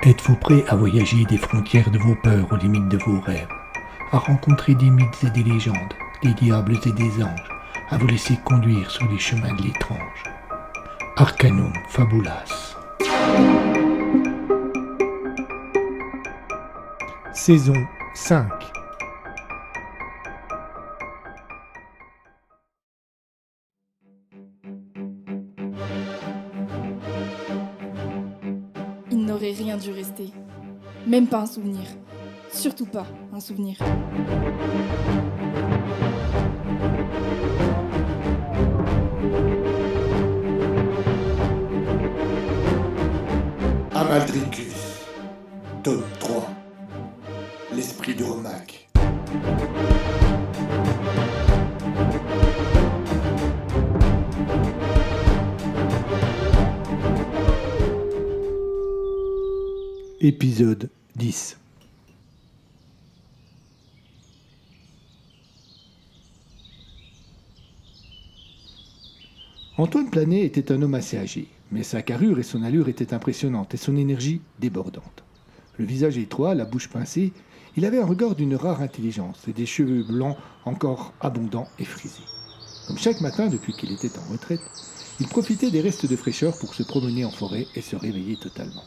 Êtes-vous prêt à voyager des frontières de vos peurs aux limites de vos rêves, à rencontrer des mythes et des légendes, des diables et des anges, à vous laisser conduire sur les chemins de l'étrange? Arcanum Fabulas. Saison 5. Il n'aurait rien dû rester. Même pas un souvenir. Surtout pas un souvenir. Amaldricus, tome 3, l'esprit de Romac. Épisode 10. Antoine Planet était un homme assez âgé, mais sa carrure et son allure étaient impressionnantes et son énergie débordante. Le visage étroit, la bouche pincée, il avait un regard d'une rare intelligence et des cheveux blancs encore abondants et frisés. Comme chaque matin depuis qu'il était en retraite, il profitait des restes de fraîcheur pour se promener en forêt et se réveiller totalement.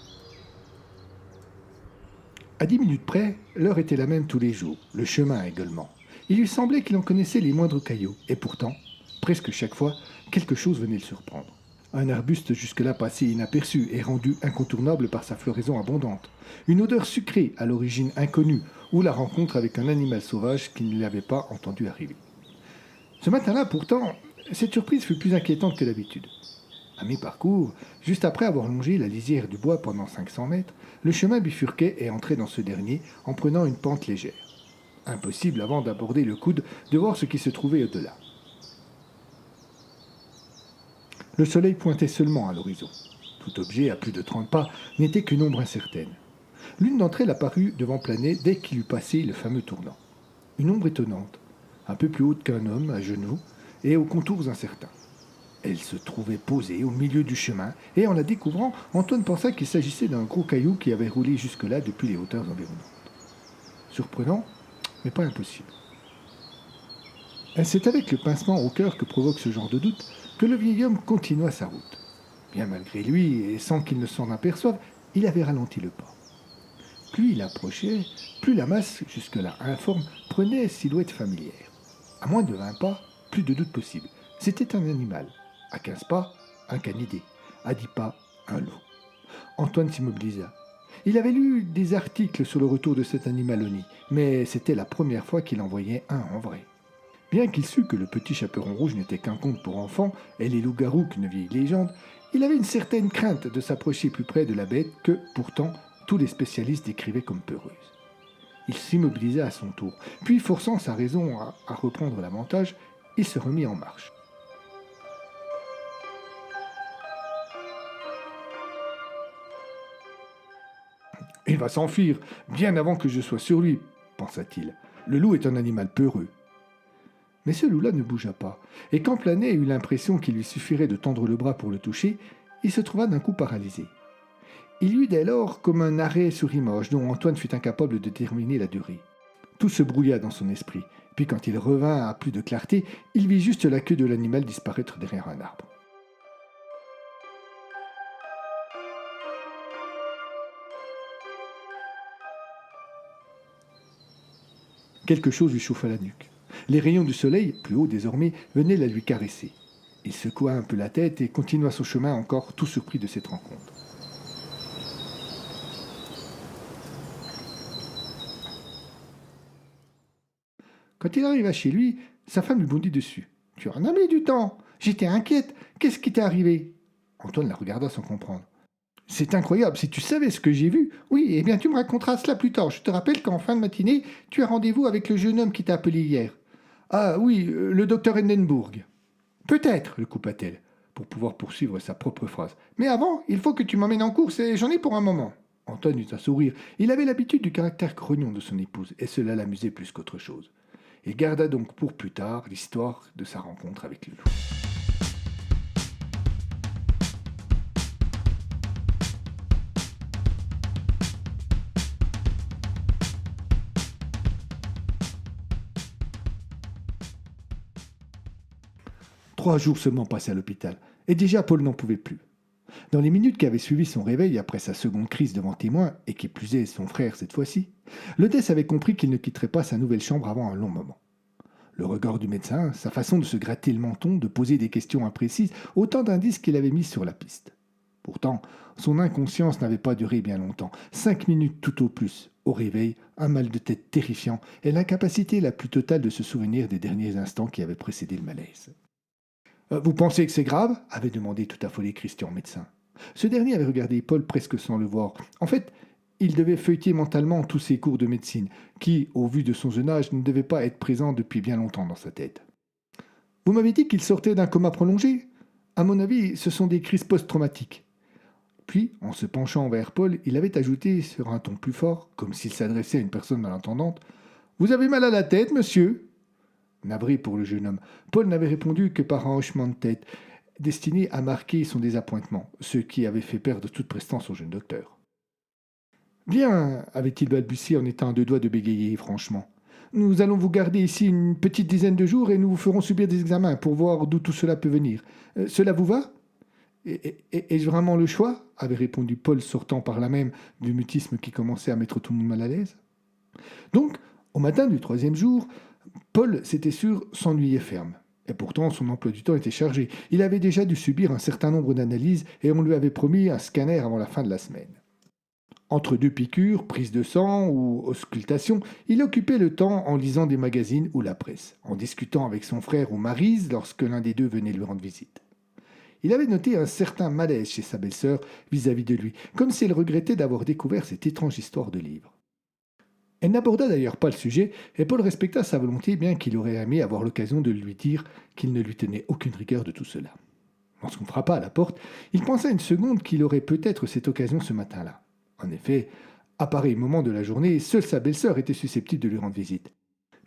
À 10 minutes près, l'heure était la même tous les jours, le chemin également. Il lui semblait qu'il en connaissait les moindres cailloux, et pourtant, presque chaque fois, quelque chose venait le surprendre. Un arbuste jusque-là passé inaperçu et rendu incontournable par sa floraison abondante. Une odeur sucrée à l'origine inconnue, ou la rencontre avec un animal sauvage qu'il ne l'avait pas entendu arriver. Ce matin-là, pourtant, cette surprise fut plus inquiétante que d'habitude. À mi-parcours, juste après avoir longé la lisière du bois pendant 500 mètres, le chemin bifurquait et entrait dans ce dernier en prenant une pente légère. Impossible avant d'aborder le coude de voir ce qui se trouvait au-delà. Le soleil pointait seulement à l'horizon. Tout objet à plus de 30 pas n'était qu'une ombre incertaine. L'une d'entre elles apparut devant Planet dès qu'il eut passé le fameux tournant. Une ombre étonnante, un peu plus haute qu'un homme, à genoux, et aux contours incertains. Elle se trouvait posée au milieu du chemin, et en la découvrant, Antoine pensa qu'il s'agissait d'un gros caillou qui avait roulé jusque-là depuis les hauteurs environnantes. Surprenant, mais pas impossible. C'est avec le pincement au cœur que provoque ce genre de doute que le vieil homme continua sa route. Bien malgré lui, et sans qu'il ne s'en aperçoive, il avait ralenti le pas. Plus il approchait, plus la masse, jusque-là informe, prenait silhouette familière. À moins de 20 pas, plus de doute possible. C'était un animal. À 15 pas, un canidé. À 10 pas, un loup. Antoine s'immobilisa. Il avait lu des articles sur le retour de cet animal au nid, mais c'était la première fois qu'il en voyait un en vrai. Bien qu'il sût que le petit chaperon rouge n'était qu'un conte pour enfants et les loups-garous qu'une vieille légende, il avait une certaine crainte de s'approcher plus près de la bête que, pourtant, tous les spécialistes décrivaient comme peureuse. Il s'immobilisa à son tour, puis forçant sa raison à reprendre l'avantage, il se remit en marche. « Il va s'enfuir, bien avant que je sois sur lui, pensa-t-il. Le loup est un animal peureux. » Mais ce loup-là ne bougea pas, et quand Planet eut l'impression qu'il lui suffirait de tendre le bras pour le toucher, il se trouva d'un coup paralysé. Il y eut dès lors comme un arrêt sur image dont Antoine fut incapable de déterminer la durée. Tout se brouilla dans son esprit, puis quand il revint à plus de clarté, il vit juste la queue de l'animal disparaître derrière un arbre. Quelque chose lui chauffa la nuque. Les rayons du soleil, plus haut désormais, venaient la lui caresser. Il secoua un peu la tête et continua son chemin encore tout surpris de cette rencontre. Quand il arriva chez lui, sa femme lui bondit dessus. « Tu en as mis du temps. J'étais inquiète. Qu'est-ce qui t'est arrivé ?» Antoine la regarda sans comprendre. « C'est incroyable, si tu savais ce que j'ai vu. Oui, eh bien tu me raconteras cela plus tard. Je te rappelle qu'en fin de matinée, tu as rendez-vous avec le jeune homme qui t'a appelé hier. »« Ah oui, le docteur Hindenburg. »« Peut-être, le coupa-t-elle, pour pouvoir poursuivre sa propre phrase. Mais avant, il faut que tu m'emmènes en course et j'en ai pour un moment. » Antoine eut un sourire. Il avait l'habitude du caractère grognon de son épouse, et cela l'amusait plus qu'autre chose. et garda donc pour plus tard l'histoire de sa rencontre avec le loup. Trois jours seulement passés à l'hôpital, et déjà Paul n'en pouvait plus. Dans les minutes qui avaient suivi son réveil après sa seconde crise devant témoin, et qui plus est son frère cette fois-ci, l'hôtesse avait compris qu'il ne quitterait pas sa nouvelle chambre avant un long moment. Le regard du médecin, sa façon de se gratter le menton, de poser des questions imprécises, autant d'indices qu'il avait mis sur la piste. Pourtant, son inconscience n'avait pas duré bien longtemps, 5 minutes tout au plus. Au réveil, un mal de tête terrifiant et l'incapacité la plus totale de se souvenir des derniers instants qui avaient précédé le malaise. « Vous pensez que c'est grave ?» avait demandé tout affolé Christian, médecin. Ce dernier avait regardé Paul presque sans le voir. En fait, il devait feuilleter mentalement tous ses cours de médecine, qui, au vu de son jeune âge, ne devaient pas être présents depuis bien longtemps dans sa tête. « Vous m'avez dit qu'il sortait d'un coma prolongé ? À mon avis, ce sont des crises post-traumatiques. » Puis, en se penchant vers Paul, il avait ajouté sur un ton plus fort, comme s'il s'adressait à une personne malentendante, « Vous avez mal à la tête, monsieur ?» Navré pour le jeune homme, Paul n'avait répondu que par un hochement de tête, destiné à marquer son désappointement, ce qui avait fait perdre toute prestance au jeune docteur. « Bien, avait-il balbutié en étant à deux doigts de bégayer, franchement. Nous allons vous garder ici une petite dizaine de jours et nous vous ferons subir des examens pour voir d'où tout cela peut venir. Cela vous va ? Ai-je vraiment le choix ? Avait répondu Paul, sortant par là même du mutisme qui commençait à mettre tout le monde mal à l'aise. Donc, au matin du 3e jour, Paul, c'était sûr, s'ennuyait ferme. Et pourtant, son emploi du temps était chargé. Il avait déjà dû subir un certain nombre d'analyses et on lui avait promis un scanner avant la fin de la semaine. Entre 2 piqûres, prises de sang ou auscultations, il occupait le temps en lisant des magazines ou la presse, en discutant avec son frère ou Maryse lorsque l'un des deux venait lui rendre visite. Il avait noté un certain malaise chez sa belle-sœur vis-à-vis de lui, comme si elle regrettait d'avoir découvert cette étrange histoire de livre. Elle n'aborda d'ailleurs pas le sujet, et Paul respecta sa volonté, bien qu'il aurait aimé avoir l'occasion de lui dire qu'il ne lui tenait aucune rigueur de tout cela. Lorsqu'on frappa à la porte, il pensa une seconde qu'il aurait peut-être cette occasion ce matin-là. En effet, à pareil moment de la journée, seule sa belle-sœur était susceptible de lui rendre visite.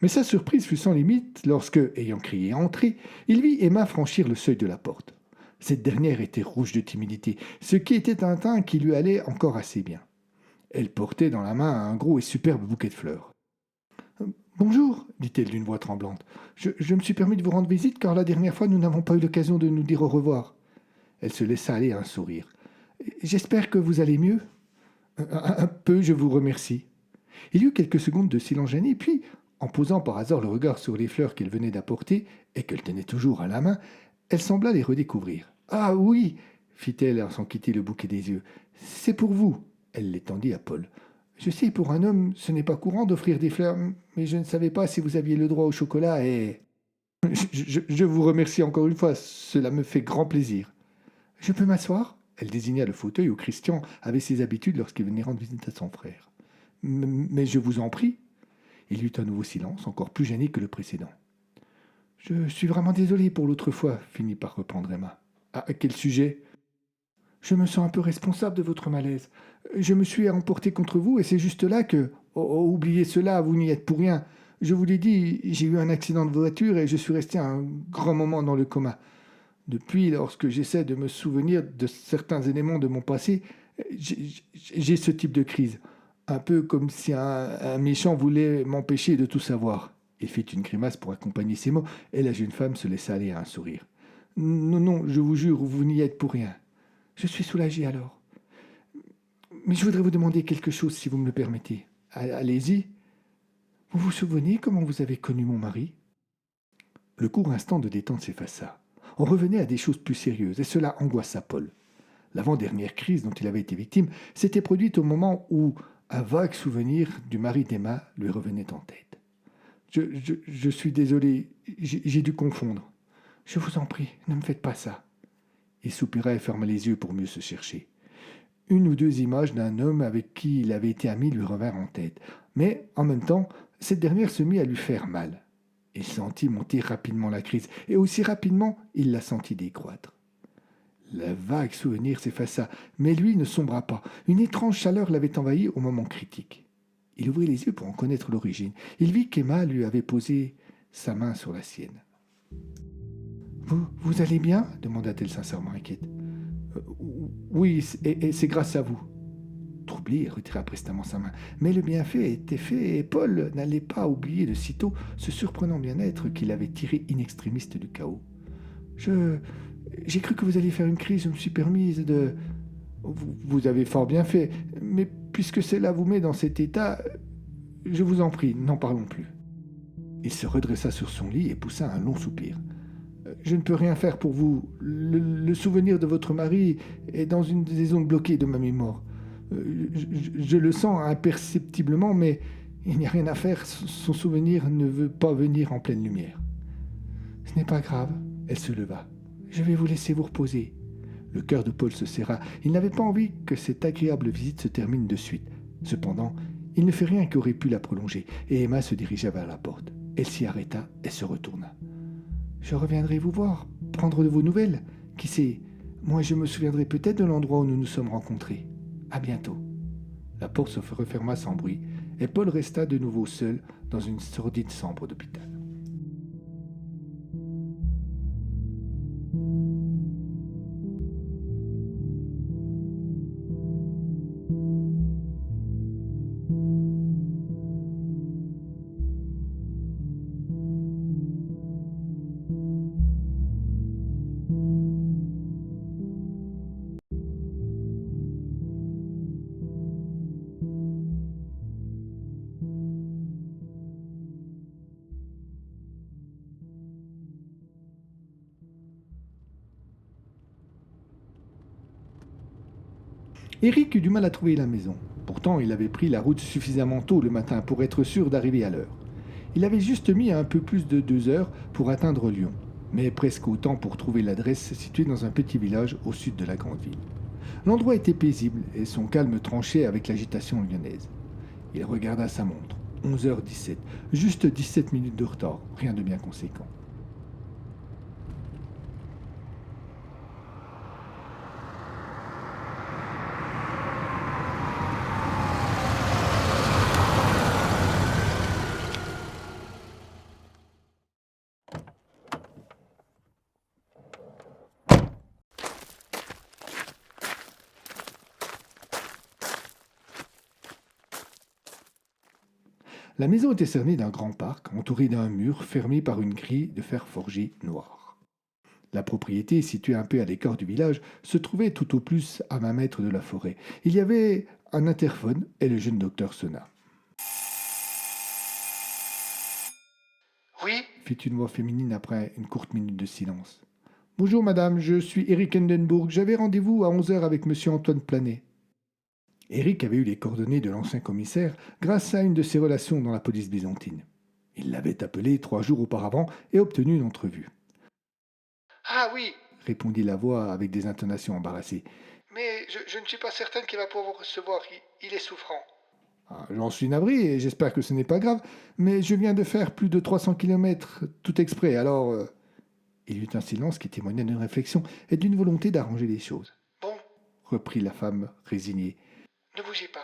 Mais sa surprise fut sans limite lorsque, ayant crié « Entrez », il vit Emma franchir le seuil de la porte. Cette dernière était rouge de timidité, ce qui était un teint qui lui allait encore assez bien. Elle portait dans la main un gros et superbe bouquet de fleurs. « Bonjour, dit-elle d'une voix tremblante. Je me suis permis de vous rendre visite car la dernière fois nous n'avons pas eu l'occasion de nous dire au revoir. » Elle se laissa aller à un sourire. « J'espère que vous allez mieux. »« Un peu, je vous remercie. » Il y eut quelques secondes de silence gêné, puis, en posant par hasard le regard sur les fleurs qu'elle venait d'apporter et qu'elle tenait toujours à la main, elle sembla les redécouvrir. « Ah oui, fit-elle sans quitter le bouquet des yeux. C'est pour vous. Elle l'étendit à Paul. « Je sais, pour un homme, ce n'est pas courant d'offrir des fleurs, mais je ne savais pas si vous aviez le droit au chocolat et... »« Je vous remercie encore une fois, cela me fait grand plaisir. »« Je peux m'asseoir ?» Elle désigna le fauteuil où Christian avait ses habitudes lorsqu'il venait rendre visite à son frère. « Mais je vous en prie. » Il y eut un nouveau silence, encore plus gêné que le précédent. « Je suis vraiment désolé pour l'autre fois, » finit par reprendre Emma. « À quel sujet ? » « Je me sens un peu responsable de votre malaise. Je me suis emporté contre vous et c'est juste là que... Oh, oubliez cela, vous n'y êtes pour rien. Je vous l'ai dit, j'ai eu un accident de voiture et je suis resté un grand moment dans le coma. Depuis, lorsque j'essaie de me souvenir de certains éléments de mon passé, j'ai ce type de crise. Un peu comme si un méchant voulait m'empêcher de tout savoir. » Il fit une grimace pour accompagner ces mots et la jeune femme se laissa aller à un sourire. « Non, je vous jure, vous n'y êtes pour rien. » Je suis soulagé alors. Mais je voudrais vous demander quelque chose, si vous me le permettez. Allez-y. Vous vous souvenez comment vous avez connu mon mari ? Le court instant de détente s'effaça. On revenait à des choses plus sérieuses, et cela angoissa Paul. L'avant-dernière crise dont il avait été victime s'était produite au moment où un vague souvenir du mari d'Emma lui revenait en tête. Je suis désolé, j'ai dû confondre. Je vous en prie, ne me faites pas ça. Il soupira et ferma les yeux pour mieux se chercher. Une ou deux images d'un homme avec qui il avait été ami lui revinrent en tête. Mais, en même temps, cette dernière se mit à lui faire mal. Il sentit monter rapidement la crise, et aussi rapidement, il la sentit décroître. Le vague souvenir s'effaça, mais lui ne sombra pas. Une étrange chaleur l'avait envahi au moment critique. Il ouvrit les yeux pour en connaître l'origine. Il vit qu'Emma lui avait posé sa main sur la sienne. « Vous allez bien ?» demanda-t-elle sincèrement inquiète. Oui, et c'est grâce à vous. » Troublé, il retira prestement sa main. Mais le bienfait était fait et Paul n'allait pas oublier de sitôt ce surprenant bien-être qu'il avait tiré in extremis du chaos. « J'ai cru que vous alliez faire une crise, je me suis permise de... »« Vous avez fort bien fait, mais puisque cela vous met dans cet état, je vous en prie, n'en parlons plus. » Il se redressa sur son lit et poussa un long soupir. « Je ne peux rien faire pour vous. Le souvenir de votre mari est dans une des zones bloquées de ma mémoire. Je le sens imperceptiblement, mais il n'y a rien à faire. Son souvenir ne veut pas venir en pleine lumière. »« Ce n'est pas grave. » Elle se leva. « Je vais vous laisser vous reposer. » Le cœur de Paul se serra. Il n'avait pas envie que cette agréable visite se termine de suite. Cependant, il ne fit rien qui aurait pu la prolonger, et Emma se dirigea vers la porte. Elle s'y arrêta et se retourna. « Je reviendrai vous voir, prendre de vos nouvelles. Qui sait, moi je me souviendrai peut-être de l'endroit où nous nous sommes rencontrés. À bientôt. » La porte se referma sans bruit, et Paul resta de nouveau seul dans une sordide chambre d'hôpital. Eric eut du mal à trouver la maison. Pourtant, il avait pris la route suffisamment tôt le matin pour être sûr d'arriver à l'heure. Il avait juste mis un peu plus de 2 heures pour atteindre Lyon, mais presque autant pour trouver l'adresse située dans un petit village au sud de la grande ville. L'endroit était paisible et son calme tranchait avec l'agitation lyonnaise. Il regarda sa montre. 11h17, juste 17 minutes de retard, rien de bien conséquent. La maison était cernée d'un grand parc, entouré d'un mur fermé par une grille de fer forgé noir. La propriété, située un peu à l'écart du village, se trouvait tout au plus à 20 mètres de la forêt. Il y avait un interphone et le jeune docteur sonna. « Oui » fit une voix féminine après une courte minute de silence. « Bonjour madame, je suis Eric Hindenburg. J'avais rendez-vous à 11h avec monsieur Antoine Planet. » Eric avait eu les coordonnées de l'ancien commissaire grâce à une de ses relations dans la police byzantine. Il l'avait appelé 3 jours auparavant et obtenu une entrevue. « Ah oui » répondit la voix avec des intonations embarrassées. « Mais je ne suis pas certaine qu'il va pouvoir vous recevoir. Il est souffrant. »« J'en suis navré et j'espère que ce n'est pas grave, mais je viens de faire plus de 300 kilomètres tout exprès, alors... Il y eut un silence qui témoignait d'une réflexion et d'une volonté d'arranger les choses. « Bon, » reprit la femme résignée. « Ne bougez pas.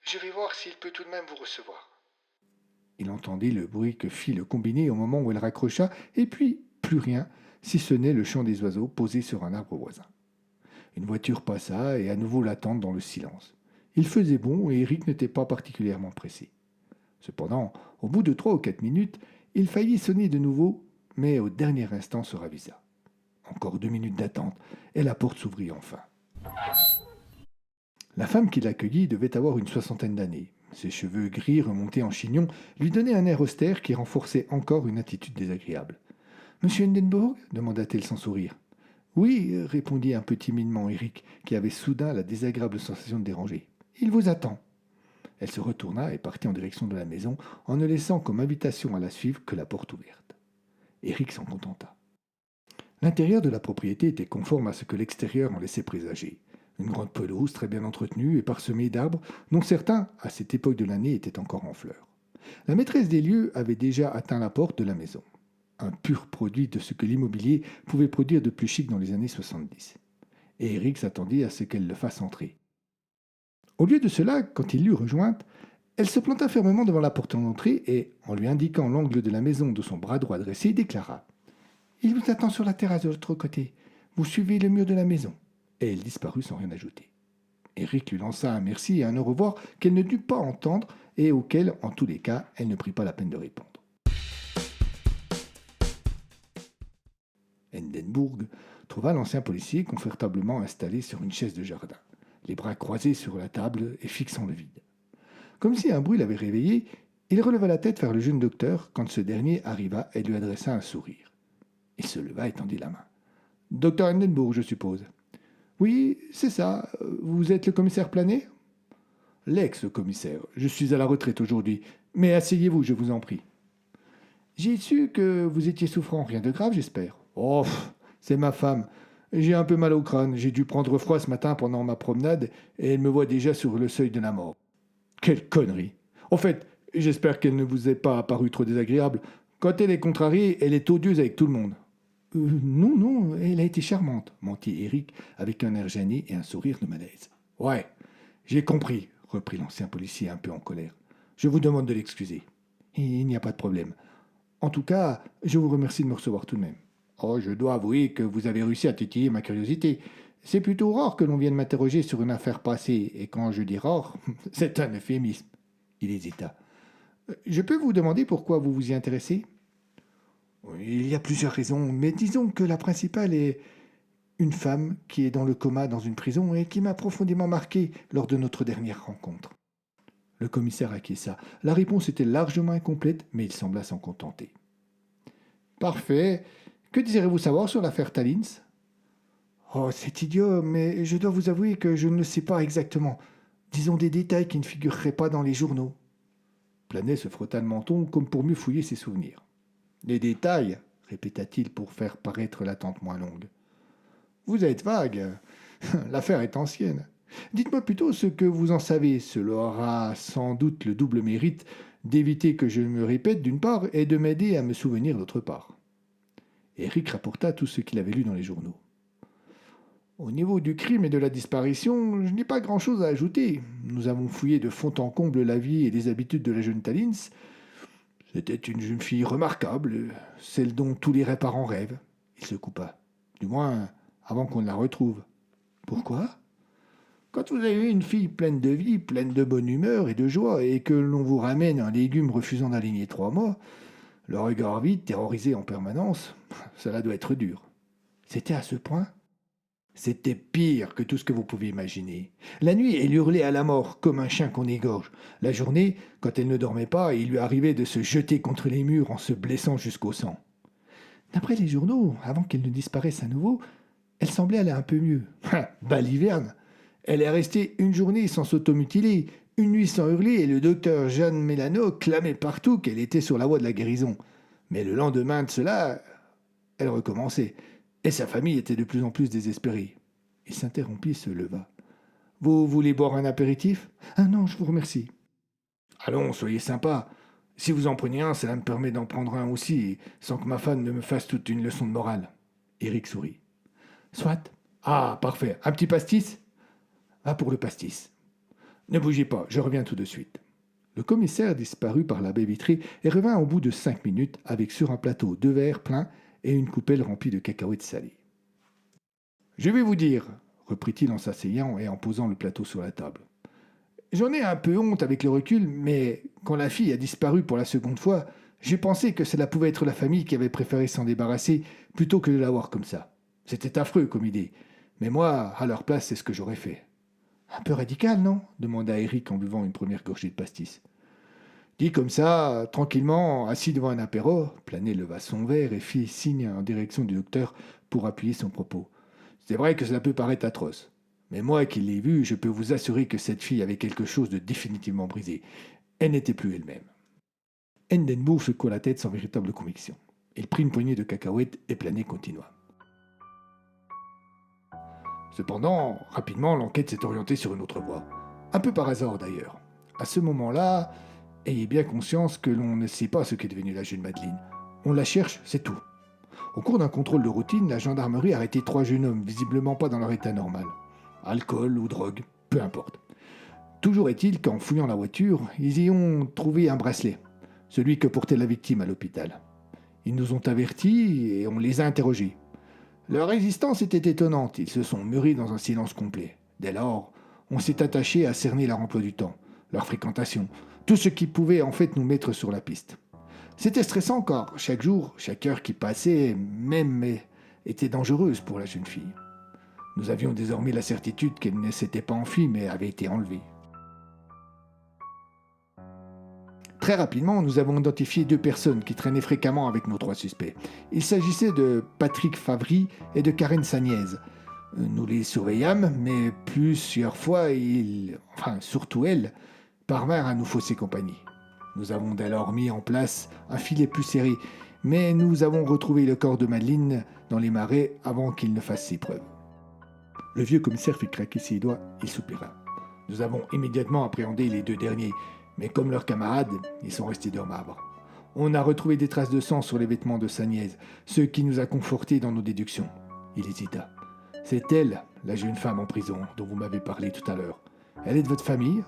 Je vais voir s'il peut tout de même vous recevoir. » Il entendit le bruit que fit le combiné au moment où elle raccrocha, et puis plus rien, si ce n'est le chant des oiseaux posés sur un arbre voisin. Une voiture passa et à nouveau l'attente dans le silence. Il faisait bon et Eric n'était pas particulièrement pressé. Cependant, au bout de 3 ou 4 minutes, il faillit sonner de nouveau, mais au dernier instant se ravisa. Encore 2 minutes d'attente, et la porte s'ouvrit enfin. La femme qui l'accueillit devait avoir une 60aine d'années. Ses cheveux gris remontés en chignon lui donnaient un air austère qui renforçait encore une attitude désagréable. « Monsieur Hindenburg » demanda-t-elle sans sourire. « Oui » répondit un peu timidement Eric, qui avait soudain la désagréable sensation de déranger. « Il vous attend. » Elle se retourna et partit en direction de la maison, en ne laissant comme invitation à la suivre que la porte ouverte. Eric s'en contenta. L'intérieur de la propriété était conforme à ce que l'extérieur en laissait présager. Une grande pelouse très bien entretenue et parsemée d'arbres, dont certains, à cette époque de l'année, étaient encore en fleurs. La maîtresse des lieux avait déjà atteint la porte de la maison. Un pur produit de ce que l'immobilier pouvait produire de plus chic dans les années 70. Et Eric s'attendit à ce qu'elle le fasse entrer. Au lieu de cela, quand il l'eut rejointe, Elle se planta fermement devant la porte d'entrée et, en lui indiquant l'angle de la maison de son bras droit dressé, déclara « Il vous attend sur la terrasse de l'autre côté. Vous suivez le mur de la maison. » Et elle disparut sans rien ajouter. Eric lui lança un merci et un au revoir qu'elle ne dut pas entendre et auquel, en tous les cas, elle ne prit pas la peine de répondre. Hindenburg trouva l'ancien policier confortablement installé sur une chaise de jardin, les bras croisés sur la table et fixant le vide. Comme si un bruit l'avait réveillé, il releva la tête vers le jeune docteur quand ce dernier arriva et lui adressa un sourire. Il se leva et tendit la main. « Docteur Hindenburg, je suppose. »« Oui, c'est ça. Vous êtes le commissaire Planet ?»« L'ex-commissaire. Je suis à la retraite aujourd'hui. Mais asseyez-vous, je vous en prie. »« J'ai su que vous étiez souffrant. Rien de grave, j'espère. »« Oh, c'est ma femme. J'ai un peu mal au crâne. J'ai dû prendre froid ce matin pendant ma promenade et elle me voit déjà sur le seuil de la mort. » « Quelle connerie. En fait, j'espère qu'elle ne vous est pas apparue trop désagréable. Quand elle est contrariée, elle est odieuse avec tout le monde. »« Non, elle a été charmante, » mentit Eric avec un air gêné et un sourire de malaise. « Ouais, j'ai compris, » reprit l'ancien policier un peu en colère. « Je vous demande de l'excuser. »« Il n'y a pas de problème. En tout cas, je vous remercie de me recevoir tout de même. »« Oh, je dois avouer que vous avez réussi à titiller ma curiosité. C'est plutôt rare que l'on vienne m'interroger sur une affaire passée, et quand je dis rare, c'est un euphémisme. » Il hésita. « Je peux vous demander pourquoi vous vous y intéressez ? » Il y a plusieurs raisons, mais disons que la principale est une femme qui est dans le coma dans une prison et qui m'a profondément marqué lors de notre dernière rencontre. Le commissaire acquiesça. La réponse était largement incomplète, mais il sembla s'en contenter. « Parfait. Que désirez-vous savoir sur l'affaire Talins ?»« Oh, c'est idiot, mais je dois vous avouer que je ne le sais pas exactement. Disons des détails qui ne figureraient pas dans les journaux. » Planet se frotta le menton comme pour mieux fouiller ses souvenirs. « Les détails ?» répéta-t-il pour faire paraître l'attente moins longue. « Vous êtes vague. L'affaire est ancienne. Dites-moi plutôt ce que vous en savez. Cela aura sans doute le double mérite d'éviter que je me répète d'une part et de m'aider à me souvenir d'autre part. » Eric rapporta tout ce qu'il avait lu dans les journaux. « Au niveau du crime et de la disparition, je n'ai pas grand-chose à ajouter. Nous avons fouillé de fond en comble la vie et les habitudes de la jeune Talins. C'était une jeune fille remarquable, celle dont tous les parents rêvent. » Il se coupa. « Du moins, avant qu'on ne la retrouve. »« Pourquoi ? » ?»« Quand vous avez une fille pleine de vie, pleine de bonne humeur et de joie, et que l'on vous ramène un légume refusant d'aligner 3 mois, le regard vide, terrorisé en permanence, cela doit être dur. » C'était à ce point ? C'était pire que tout ce que vous pouvez imaginer. La nuit, elle hurlait à la mort, comme un chien qu'on égorge. La journée, quand elle ne dormait pas, il lui arrivait de se jeter contre les murs en se blessant jusqu'au sang. D'après les journaux, avant qu'elle ne disparaisse à nouveau, elle semblait aller un peu mieux. Baliverne ! Elle est restée une journée sans s'automutiler, une nuit sans hurler, et le docteur Jeanne Mélano clamait partout qu'elle était sur la voie de la guérison. Mais le lendemain de cela, elle recommençait. Et sa famille était de plus en plus désespérée. Il s'interrompit et se leva. « Vous voulez boire un apéritif ? »« Ah non, je vous remercie. »« Allons, soyez sympa. Si vous en prenez un, cela me permet d'en prendre un aussi, sans que ma femme ne me fasse toute une leçon de morale. » Eric sourit. « Soit. Ah, parfait. Un petit pastis ? » ?»« Ah, pour le pastis. »« Ne bougez pas, je reviens tout de suite. » Le commissaire disparut par la baie vitrée et revint au bout de 5 minutes avec sur un plateau 2 verres pleins et une coupelle remplie de cacahuètes salées. « Je vais vous dire, » reprit-il en s'asseyant et en posant le plateau sur la table. « J'en ai un peu honte avec le recul, mais quand la fille a disparu pour la seconde fois, j'ai pensé que cela pouvait être la famille qui avait préféré s'en débarrasser plutôt que de l'avoir comme ça. C'était affreux comme idée, mais moi, à leur place, c'est ce que j'aurais fait. »« Un peu radical, non ?» demanda Eric en buvant une première gorgée de pastis. Dit comme ça, tranquillement, assis devant un apéro, Planet leva son verre et fit signe en direction du docteur pour appuyer son propos. C'est vrai que cela peut paraître atroce, mais moi qui l'ai vue, je peux vous assurer que cette fille avait quelque chose de définitivement brisé. Elle n'était plus elle-même. Hindenburg secoua la tête sans véritable conviction. Il prit une poignée de cacahuètes et Planet continua. Cependant, rapidement, l'enquête s'est orientée sur une autre voie. Un peu par hasard d'ailleurs. À ce moment-là, ayez bien conscience que l'on ne sait pas ce qu'est devenue la jeune Madeleine. On la cherche, c'est tout. Au cours d'un contrôle de routine, la gendarmerie a arrêté 3 jeunes hommes, visiblement pas dans leur état normal. Alcool ou drogue, peu importe. Toujours est-il qu'en fouillant la voiture, ils y ont trouvé un bracelet, celui que portait la victime à l'hôpital. Ils nous ont avertis et on les a interrogés. Leur résistance était étonnante, ils se sont murés dans un silence complet. Dès lors, on s'est attaché à cerner leur emploi du temps, leur fréquentation, tout ce qui pouvait en fait nous mettre sur la piste. C'était stressant car chaque jour, chaque heure qui passait, même était dangereuse pour la jeune fille. Nous avions désormais la certitude qu'elle ne s'était pas enfuie mais avait été enlevée. Très rapidement, nous avons identifié 2 personnes qui traînaient fréquemment avec nos 3 suspects. Il s'agissait de Patrick Favry et de Karen Sagnez. Nous les surveillâmes, mais plusieurs fois, surtout elle, parvinrent à nous fausser compagnie. Nous avons dès lors mis en place un filet plus serré, mais nous avons retrouvé le corps de Madeleine dans les marais avant qu'il ne fasse ses preuves. Le vieux commissaire fit craquer ses doigts, il soupira. Nous avons immédiatement appréhendé les 2 derniers, mais comme leurs camarades, ils sont restés de marbre. On a retrouvé des traces de sang sur les vêtements de Sagnez, ce qui nous a confortés dans nos déductions. Il hésita. C'est elle, la jeune femme en prison, dont vous m'avez parlé tout à l'heure. Elle est de votre famille ?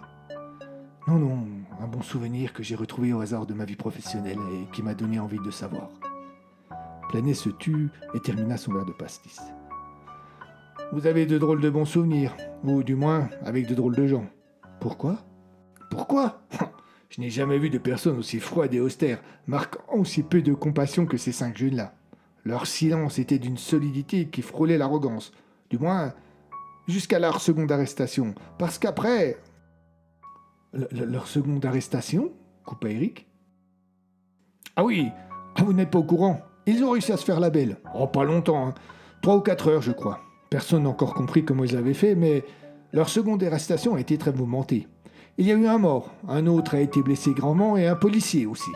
Non, un bon souvenir que j'ai retrouvé au hasard de ma vie professionnelle et qui m'a donné envie de savoir. Planet se tut et termina son verre de pastis. Vous avez de drôles de bons souvenirs, ou du moins avec de drôles de gens. Pourquoi ? Pourquoi ? Je n'ai jamais vu de personne aussi froide et austère, marquant aussi peu de compassion que ces 5 jeunes-là. Leur silence était d'une solidité qui frôlait l'arrogance, du moins jusqu'à leur seconde arrestation, parce qu'après... Leur seconde arrestation ? Coupa Eric. Ah oui, vous n'êtes pas au courant. Ils ont réussi à se faire la belle. Oh, pas longtemps, hein. 3 ou 4 heures, je crois. Personne n'a encore compris comment ils avaient fait, mais leur seconde arrestation a été très mouvementée. Il y a eu un mort, un autre a été blessé gravement et un policier aussi.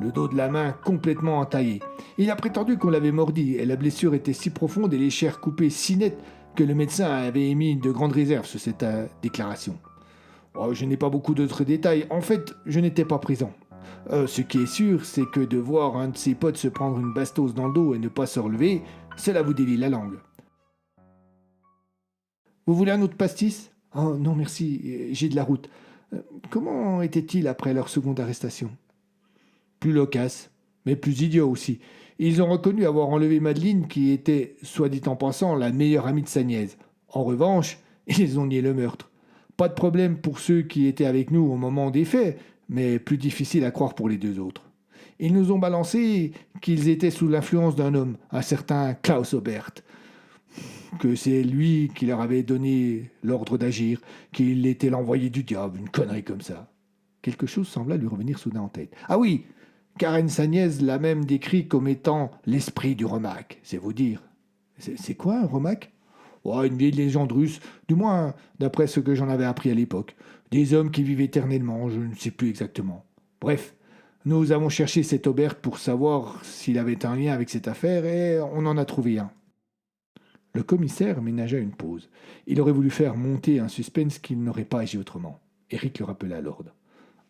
Le dos de la main complètement entaillé. Il a prétendu qu'on l'avait mordi et la blessure était si profonde et les chairs coupées si nettes que le médecin avait émis de grandes réserves sur cette déclaration. Oh, je n'ai pas beaucoup d'autres détails. En fait, je n'étais pas présent. Ce qui est sûr, c'est que de voir un de ses potes se prendre une bastose dans le dos et ne pas se relever, cela vous délie la langue. Vous voulez un autre pastis ? Oh non, merci, j'ai de la route. Comment était-il après leur seconde arrestation ? Plus loquace, mais plus idiot aussi. Ils ont reconnu avoir enlevé Madeleine, qui était, soit dit en passant, la meilleure amie de Sagnez. En revanche, ils ont nié le meurtre. Pas de problème pour ceux qui étaient avec nous au moment des faits, mais plus difficile à croire pour les 2 autres. Ils nous ont balancé qu'ils étaient sous l'influence d'un homme, un certain Klaus Aubert, que c'est lui qui leur avait donné l'ordre d'agir, qu'il était l'envoyé du diable, une connerie comme ça. Quelque chose sembla lui revenir soudain en tête. Ah oui, Karen Sagnez l'a même décrit comme étant l'esprit du Romac, c'est vous dire. C'est quoi un Romac ? Oh, une vieille légende russe, du moins d'après ce que j'en avais appris à l'époque. Des hommes qui vivent éternellement, je ne sais plus exactement. Bref, nous avons cherché cet Aubert pour savoir s'il avait un lien avec cette affaire et on en a trouvé un. Le commissaire ménagea une pause. Il aurait voulu faire monter un suspense qu'il n'aurait pas agi autrement. Eric le rappela à l'ordre.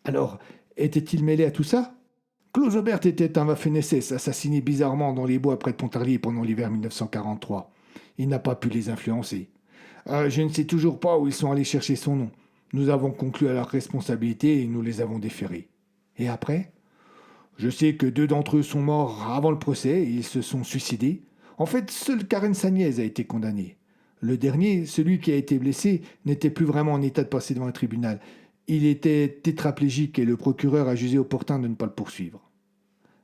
Alors, était-il mêlé à tout ça ? Klaus Aubert était un Waffen-SS assassiné bizarrement dans les bois près de Pontarlier pendant l'hiver 1943. Il n'a pas pu les influencer. Je ne sais toujours pas où ils sont allés chercher son nom. Nous avons conclu à leur responsabilité et nous les avons déférés. Et après ? Je sais que 2 d'entre eux sont morts avant le procès et ils se sont suicidés. En fait, seul Karen Sagnez a été condamné. Le dernier, celui qui a été blessé, n'était plus vraiment en état de passer devant un tribunal. Il était tétraplégique et le procureur a jugé opportun de ne pas le poursuivre.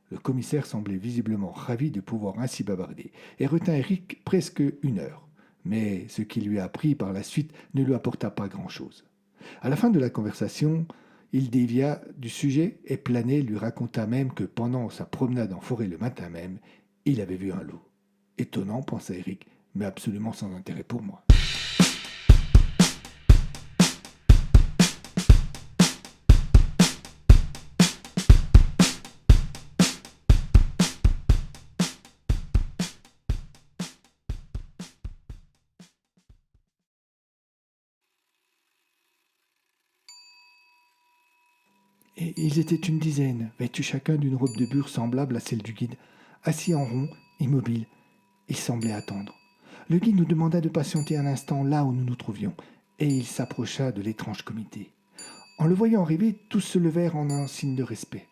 Le commissaire semblait visiblement ravi de pouvoir ainsi bavarder et retint Eric presque 1 heure. Mais ce qu'il lui a appris par la suite ne lui apporta pas grand-chose. À la fin de la conversation, il dévia du sujet et Planet lui raconta même que pendant sa promenade en forêt le matin même, il avait vu un loup. Étonnant, pensa Eric, mais absolument sans intérêt pour moi. Et ils étaient une dizaine, vêtus chacun d'une robe de bure semblable à celle du guide, assis en rond, immobiles. Ils semblaient attendre. Le guide nous demanda de patienter un instant là où nous nous trouvions. et il s'approcha de l'étrange comité. En le voyant arriver, tous se levèrent en un signe de respect.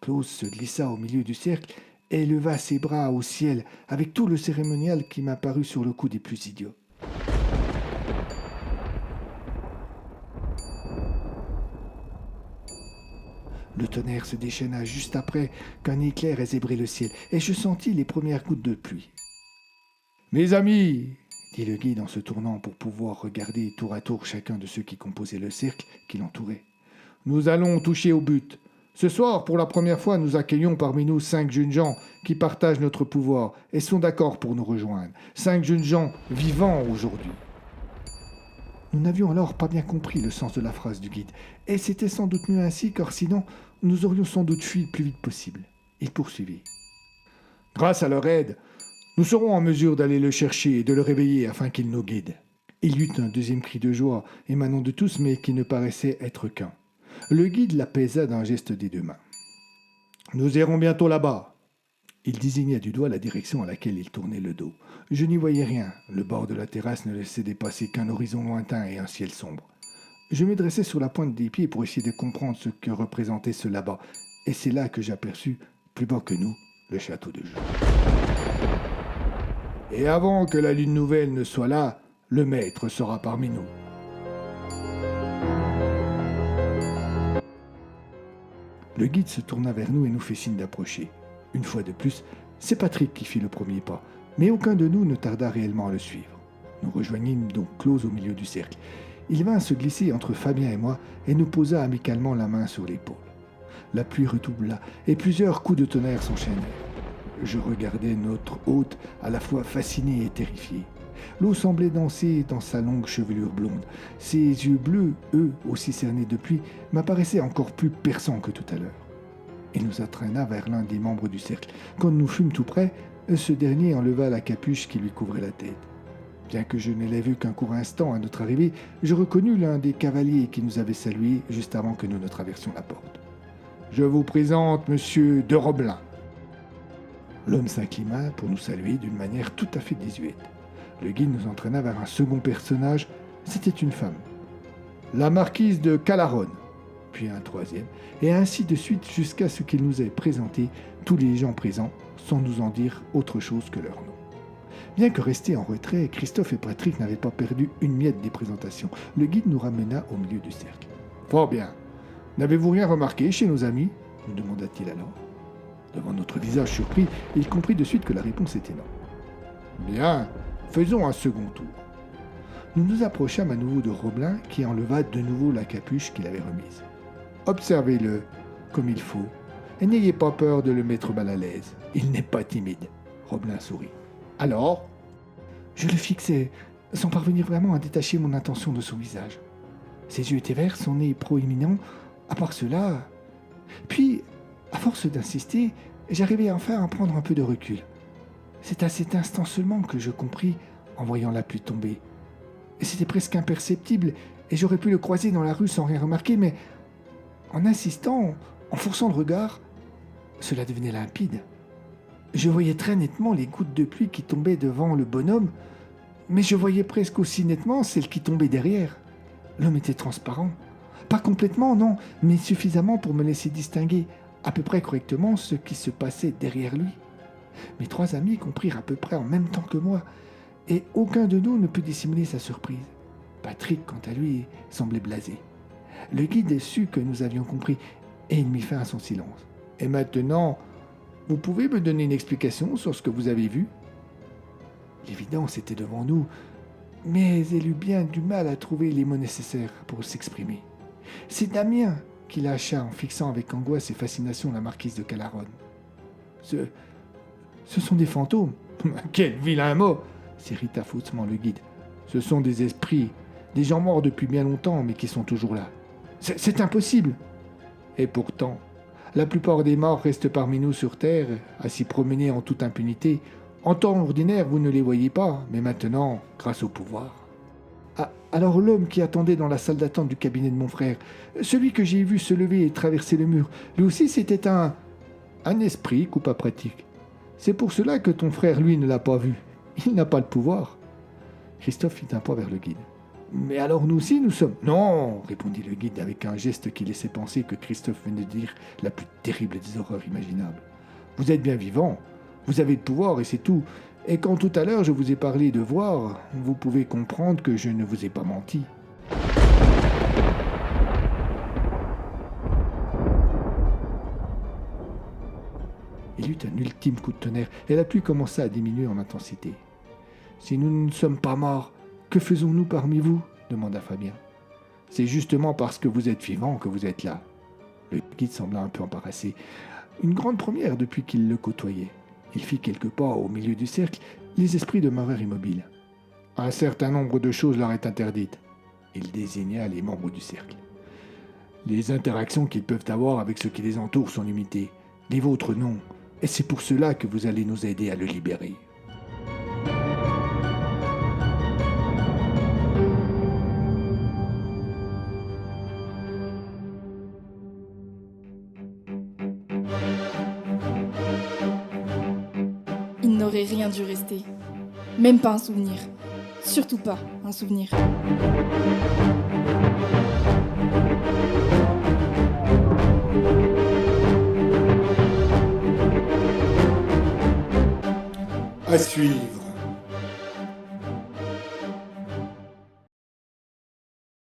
Klaus se glissa au milieu du cercle et leva ses bras au ciel avec tout le cérémonial qui m'apparut sur le coup des plus idiots. Le tonnerre se déchaîna juste après qu'un éclair ait zébré le ciel, et je sentis les premières gouttes de pluie. « Mes amis !» dit le guide en se tournant pour pouvoir regarder tour à tour chacun de ceux qui composaient le cercle qui l'entourait. « Nous allons toucher au but. Ce soir, pour la première fois, nous accueillons parmi nous 5 jeunes gens qui partagent notre pouvoir et sont d'accord pour nous rejoindre. 5 jeunes gens vivants aujourd'hui. » Nous n'avions alors pas bien compris le sens de la phrase du guide, et c'était sans doute mieux ainsi, car sinon, nous aurions sans doute fui le plus vite possible. Il poursuivit. « Grâce à leur aide, nous serons en mesure d'aller le chercher et de le réveiller afin qu'il nous guide. » Il y eut un deuxième cri de joie émanant de tous, mais qui ne paraissait être qu'un. Le guide l'apaisa d'un geste des 2 mains. « Nous irons bientôt là-bas. » Il désigna du doigt la direction à laquelle il tournait le dos. Je n'y voyais rien. Le bord de la terrasse ne laissait dépasser qu'un horizon lointain et un ciel sombre. Je me dressai sur la pointe des pieds pour essayer de comprendre ce que représentait ce là-bas, et c'est là que j'aperçus, plus bas que nous, le château de Joux. Et avant que la lune nouvelle ne soit là, le maître sera parmi nous. Le guide se tourna vers nous et nous fit signe d'approcher. Une fois de plus, c'est Patrick qui fit le premier pas, mais aucun de nous ne tarda réellement à le suivre. Nous rejoignîmes donc Klaus au milieu du cercle. Il vint se glisser entre Fabien et moi et nous posa amicalement la main sur l'épaule. La pluie redoubla et plusieurs coups de tonnerre s'enchaînèrent. Je regardais notre hôte à la fois fasciné et terrifié. L'eau semblait danser dans sa longue chevelure blonde. Ses yeux bleus, eux aussi cernés de pluie, m'apparaissaient encore plus perçants que tout à l'heure. Il nous entraîna vers l'un des membres du cercle. Quand nous fûmes tout près, ce dernier enleva la capuche qui lui couvrait la tête. Bien que je ne l'ai vu qu'un court instant à notre arrivée, je reconnus l'un des cavaliers qui nous avait salués juste avant que nous ne traversions la porte. « Je vous présente Monsieur de Roblin. » L'homme s'inclina pour nous saluer d'une manière tout à fait désuète. Le guide nous entraîna vers un second personnage. C'était une femme. La marquise de Calaronne. Puis un troisième, et ainsi de suite jusqu'à ce qu'il nous ait présenté tous les gens présents, sans nous en dire autre chose que leur nom. Bien que restés en retrait, Christophe et Patrick n'avaient pas perdu une miette des présentations. Le guide nous ramena au milieu du cercle. « Fort bien. N'avez-vous rien remarqué chez nos amis ?» nous demanda-t-il alors. Devant notre visage surpris, il comprit de suite que la réponse était non. « Bien, faisons un second tour. » Nous nous approchâmes à nouveau de Roblin, qui enleva de nouveau la capuche qu'il avait remise. « Observez-le, comme il faut, et n'ayez pas peur de le mettre mal à l'aise. Il n'est pas timide. » Roblin sourit. « Alors ?» Je le fixais, sans parvenir vraiment à détacher mon attention de son visage. Ses yeux étaient verts, son nez proéminent. À part cela... Puis, à force d'insister, j'arrivais enfin à prendre un peu de recul. C'est à cet instant seulement que je compris, en voyant la pluie tomber. C'était presque imperceptible, et j'aurais pu le croiser dans la rue sans rien remarquer, mais en insistant, en forçant le regard, cela devenait limpide. Je voyais très nettement les gouttes de pluie qui tombaient devant le bonhomme, mais je voyais presque aussi nettement celles qui tombaient derrière. L'homme était transparent. Pas complètement, non, mais suffisamment pour me laisser distinguer à peu près correctement ce qui se passait derrière lui. Mes 3 amis comprirent à peu près en même temps que moi, et aucun de nous ne put dissimuler sa surprise. Patrick, quant à lui, semblait blasé. Le guide sut que nous avions compris, et il mit fin à son silence. « Et maintenant, vous pouvez me donner une explication sur ce que vous avez vu ?» L'évidence était devant nous, mais elle eut bien du mal à trouver les mots nécessaires pour s'exprimer. C'est Damien qui lâcha en fixant avec angoisse et fascination la marquise de Calaronne. « Ce sont des fantômes. »« Quel vilain mot !» s'irrita faussement le guide. « Ce sont des esprits, des gens morts depuis bien longtemps, mais qui sont toujours là. C'est impossible !» Et pourtant, la plupart des morts restent parmi nous sur Terre, à s'y promener en toute impunité. En temps ordinaire, vous ne les voyez pas, mais maintenant, grâce au pouvoir. Ah, alors l'homme qui attendait dans la salle d'attente du cabinet de mon frère, celui que j'ai vu se lever et traverser le mur, lui aussi c'était un esprit, coupa Pratique. C'est pour cela que ton frère, lui, ne l'a pas vu. Il n'a pas le pouvoir. Christophe fit un pas vers le guide. Mais alors nous aussi, nous sommes... Non, répondit le guide avec un geste qui laissait penser que Christophe venait de dire la plus terrible des horreurs imaginables. Vous êtes bien vivant, vous avez le pouvoir et c'est tout. Et quand tout à l'heure je vous ai parlé de voir, vous pouvez comprendre que je ne vous ai pas menti. Il eut un ultime coup de tonnerre et la pluie commença à diminuer en intensité. « Si nous ne sommes pas morts, que faisons-nous parmi vous ?» demanda Fabien. « C'est justement parce que vous êtes vivant que vous êtes là. » Le guide sembla un peu embarrassé. Une grande première depuis qu'il le côtoyait. Il fit quelques pas au milieu du cercle. Les esprits demeurèrent immobiles. Un certain nombre de choses leur est interdite. Il désigna les membres du cercle. Les interactions qu'ils peuvent avoir avec ceux qui les entourent sont limitées. Les vôtres non. Et c'est pour cela que vous allez nous aider à le libérer. Il n'aurait rien dû rester. Même pas un souvenir. Surtout pas un souvenir. À suivre.